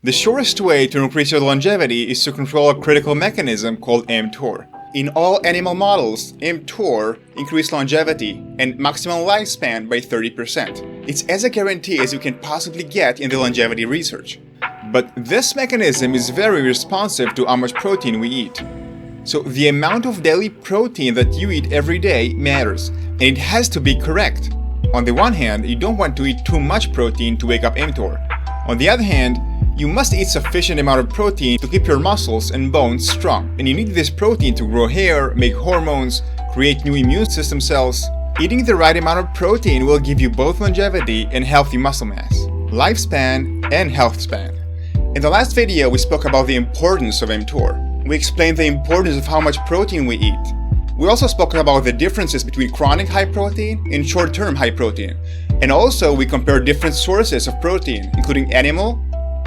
The surest way to increase your longevity is to control a critical mechanism called mTOR. In all animal models, mTOR increased longevity and maximum lifespan by 30%. It's as a guarantee as you can possibly get in the longevity research. But this mechanism is very responsive to how much protein we eat. So the amount of daily protein that you eat every day matters, and it has to be correct. On the one hand, you don't want to eat too much protein to wake up mTOR. On the other hand, you must eat sufficient amount of protein to keep your muscles and bones strong. And you need this protein to grow hair, make hormones, create new immune system cells. Eating the right amount of protein will give you both longevity and healthy muscle mass, lifespan and health span. In the last video, we spoke about the importance of mTOR. We explained the importance of how much protein we eat. We also spoke about the differences between chronic high protein and short-term high protein. And also, we compared different sources of protein, including animal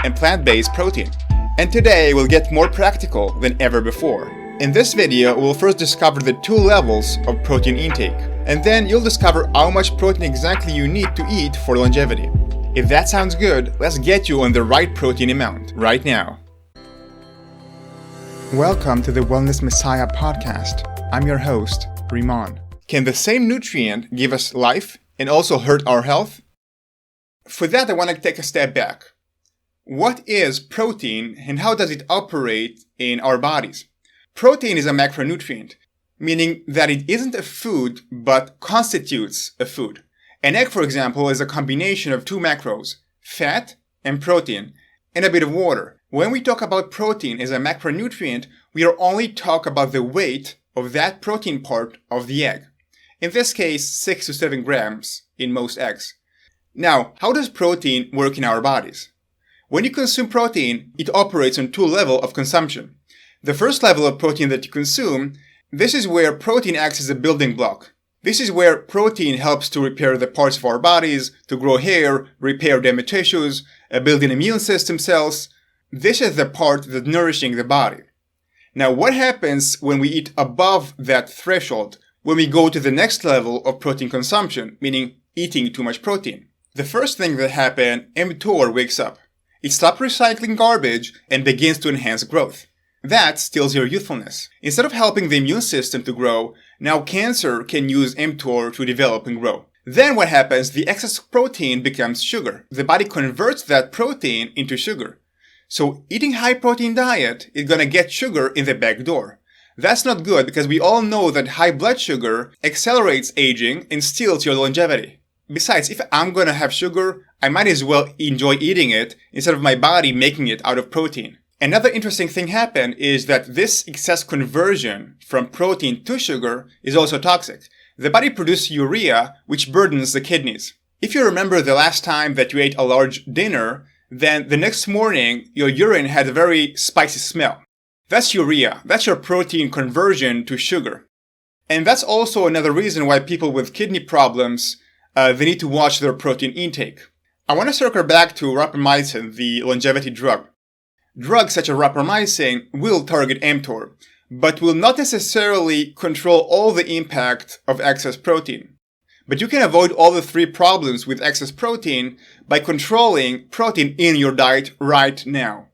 and plant-based protein. And today we'll get more practical than ever before. In this video, we'll first discover the two levels of protein intake, and then you'll discover how much protein exactly you need to eat for longevity. If that sounds good, let's get you on the right protein amount right now. Welcome to the Wellness Messiah podcast. I'm your host, Rimon. Can the same nutrient give us life and also hurt our health? For that, I want to take a step back. What is protein and how does it operate in our bodies? Protein is a macronutrient, meaning that it isn't a food but constitutes a food. An egg, for example, is a combination of two macros, fat and protein, and a bit of water. When we talk about protein as a macronutrient, we are only talking about the weight of that protein part of the egg. In this case, 6 to 7 grams in most eggs. Now, how does protein work in our bodies? When you consume protein, it operates on two levels of consumption. The first level of protein that you consume, this is where protein acts as a building block. This is where protein helps to repair the parts of our bodies, to grow hair, repair damaged tissues, build an immune system cells. This is the part that's nourishing the body. Now, what happens when we eat above that threshold, when we go to the next level of protein consumption, meaning eating too much protein? The first thing that happens, mTOR wakes up. It stops recycling garbage and begins to enhance growth. That steals your youthfulness. Instead of helping the immune system to grow, now cancer can use mTOR to develop and grow. Then what happens? The excess protein becomes sugar. The body converts that protein into sugar. So eating high protein diet is going to get sugar in the back door. That's not good because we all know that high blood sugar accelerates aging and steals your longevity. Besides, if I'm going to have sugar, I might as well enjoy eating it instead of my body making it out of protein. Another interesting thing happened is that this excess conversion from protein to sugar is also toxic. The body produces urea, which burdens the kidneys. If you remember the last time that you ate a large dinner, then the next morning your urine had a very spicy smell. That's urea. That's your protein conversion to sugar. And that's also another reason why people with kidney problems they need to watch their protein intake. I want to circle back to rapamycin, the longevity drug. Drugs such as rapamycin will target mTOR, but will not necessarily control all the impact of excess protein. But you can avoid all the three problems with excess protein by controlling protein in your diet right now.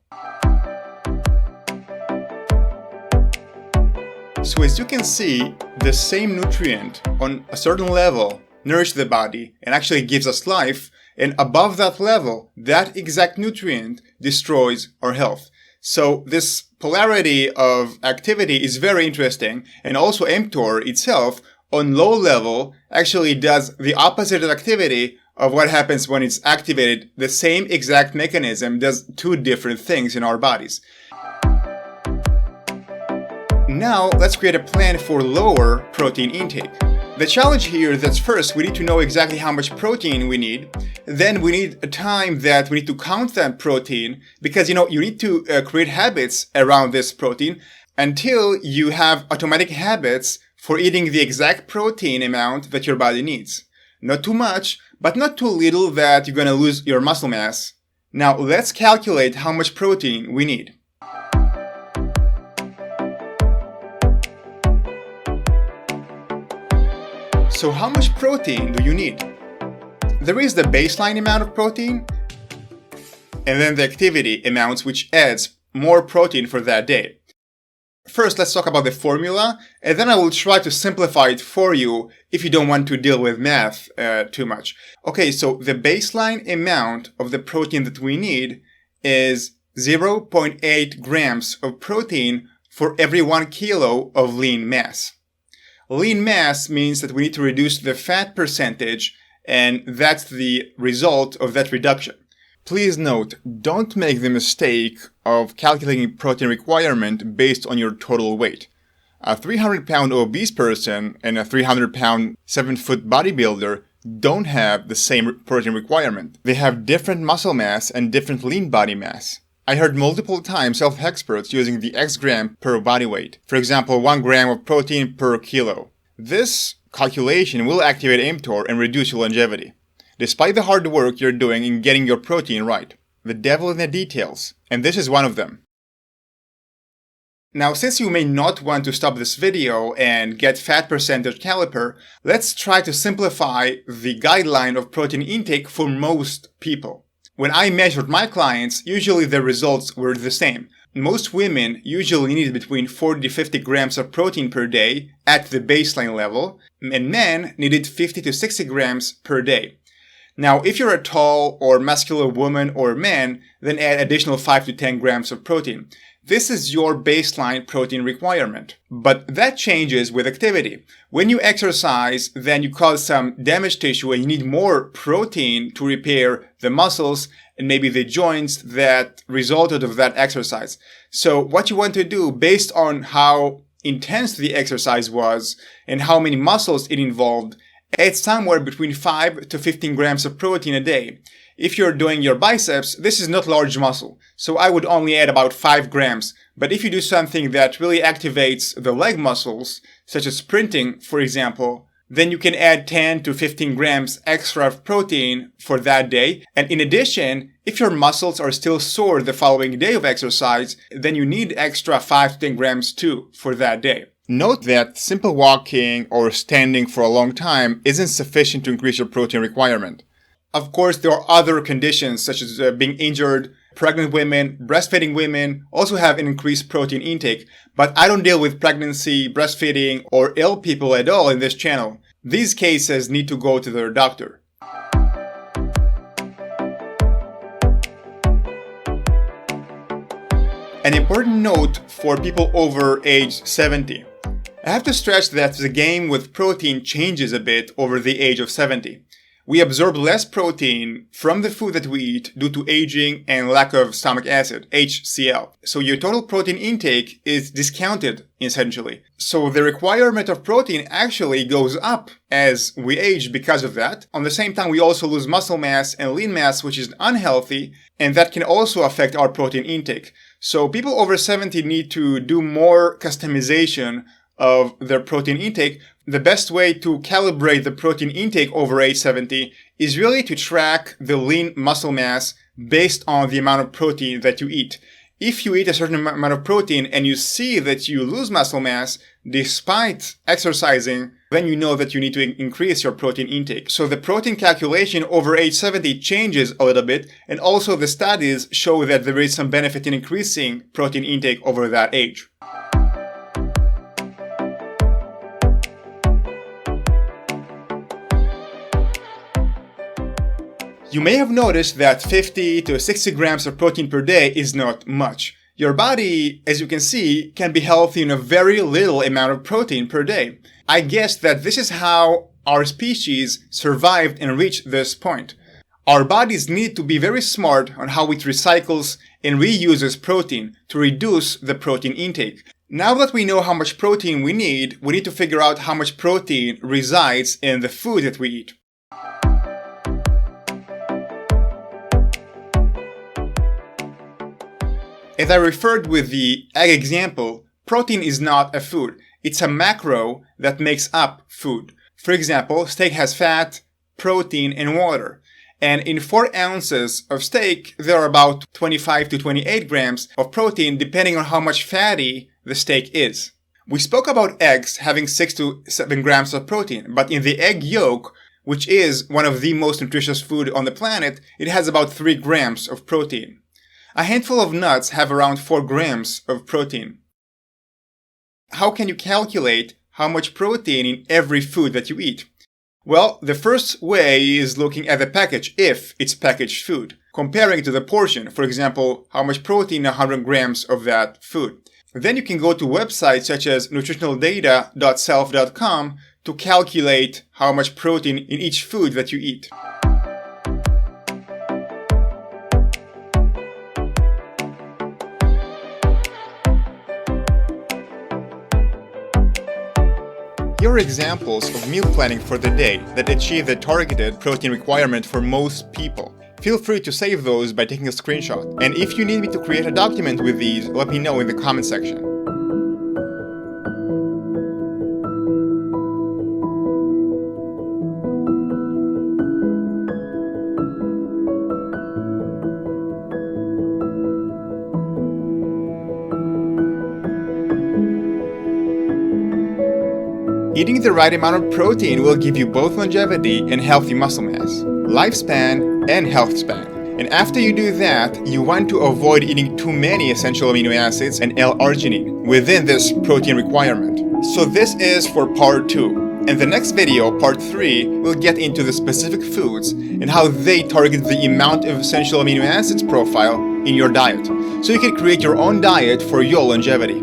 So as you can see, the same nutrient on a certain level nourishes the body and actually gives us life, and above that level, that exact nutrient destroys our health. So this polarity of activity is very interesting, and also mTOR itself on low level actually does the opposite of activity of what happens when it's activated. The same exact mechanism does two different things in our bodies. Now let's create a plan for lower protein intake. The challenge here is that first we need to know exactly how much protein we need. Then we need a time that we need to count that protein because, you need to create habits around this protein until you have automatic habits for eating the exact protein amount that your body needs. Not too much, but not too little that you're going to lose your muscle mass. Now let's calculate how much protein we need. So how much protein do you need? There is the baseline amount of protein, and then the activity amounts, which adds more protein for that day. First, let's talk about the formula, and then I will try to simplify it for you if you don't want to deal with math too much. Okay, so the baseline amount of the protein that we need is 0.8 grams of protein for every 1 kilo of lean mass. Lean mass means that we need to reduce the fat percentage, and that's the result of that reduction. Please note, don't make the mistake of calculating protein requirement based on your total weight. A 300-pound obese person and a 300-pound 7-foot bodybuilder don't have the same protein requirement. They have different muscle mass and different lean body mass. I heard multiple times health experts using the X gram per body weight. For example, 1 gram of protein per kilo. This calculation will activate mTOR and reduce your longevity, despite the hard work you're doing in getting your protein right. The devil in the details, and this is one of them. Now, since you may not want to stop this video and get fat percentage caliper, let's try to simplify the guideline of protein intake for most people. When I measured my clients, usually the results were the same. Most women usually need between 40 to 50 grams of protein per day at the baseline level, and men needed 50 to 60 grams per day. Now, if you're a tall or muscular woman or man, then add additional 5 to 10 grams of protein. This is your baseline protein requirement. But that changes with activity. When you exercise, then you cause some damaged tissue and you need more protein to repair the muscles and maybe the joints that resulted of that exercise. So what you want to do, based on how intense the exercise was and how many muscles it involved, add somewhere between 5 to 15 grams of protein a day. If you're doing your biceps, this is not large muscle, so I would only add about 5 grams. But if you do something that really activates the leg muscles, such as sprinting, for example, then you can add 10 to 15 grams extra of protein for that day. And in addition, if your muscles are still sore the following day of exercise, then you need extra 5 to 10 grams too for that day. Note that simple walking or standing for a long time isn't sufficient to increase your protein requirement. Of course, there are other conditions such as being injured. Pregnant women, breastfeeding women also have an increased protein intake, but I don't deal with pregnancy, breastfeeding, or ill people at all in this channel. These cases need to go to their doctor. An important note for people over age 70. I have to stress that the game with protein changes a bit over the age of 70. We absorb less protein from the food that we eat due to aging and lack of stomach acid, HCl. So your total protein intake is discounted, essentially. So the requirement of protein actually goes up as we age because of that. On the same time, we also lose muscle mass and lean mass, which is unhealthy, and that can also affect our protein intake. So people over 70 need to do more customization of their protein intake. The best way to calibrate the protein intake over age 70 is really to track the lean muscle mass based on the amount of protein that you eat. If you eat a certain amount of protein and you see that you lose muscle mass despite exercising, then you know that you need to increase your protein intake. So the protein calculation over age 70 changes a little bit, and also the studies show that there is some benefit in increasing protein intake over that age. You may have noticed that 50 to 60 grams of protein per day is not much. Your body, as you can see, can be healthy on a very little amount of protein per day. I guess that this is how our species survived and reached this point. Our bodies need to be very smart on how it recycles and reuses protein to reduce the protein intake. Now that we know how much protein we need to figure out how much protein resides in the food that we eat. As I referred with the egg example, protein is not a food. It's a macro that makes up food. For example, steak has fat, protein, and water. And in 4 ounces of steak, there are about 25 to 28 grams of protein depending on how much fatty the steak is. We spoke about eggs having 6 to 7 grams of protein, but in the egg yolk, which is one of the most nutritious food on the planet, it has about 3 grams of protein. A handful of nuts have around 4 grams of protein. How can you calculate how much protein in every food that you eat? Well, the first way is looking at the package, if it's packaged food, comparing it to the portion, for example, how much protein in 100 grams of that food. Then you can go to websites such as nutritionaldata.self.com to calculate how much protein in each food that you eat. Here are examples of meal planning for the day that achieve the targeted protein requirement for most people. Feel free to save those by taking a screenshot. And if you need me to create a document with these, let me know in the comment section. Eating the right amount of protein will give you both longevity and healthy muscle mass, lifespan and health span. And after you do that, you want to avoid eating too many essential amino acids and L-arginine within this protein requirement. So this is for part 2. In the next video, part 3, we'll get into the specific foods and how they target the amount of essential amino acids profile in your diet, so you can create your own diet for your longevity.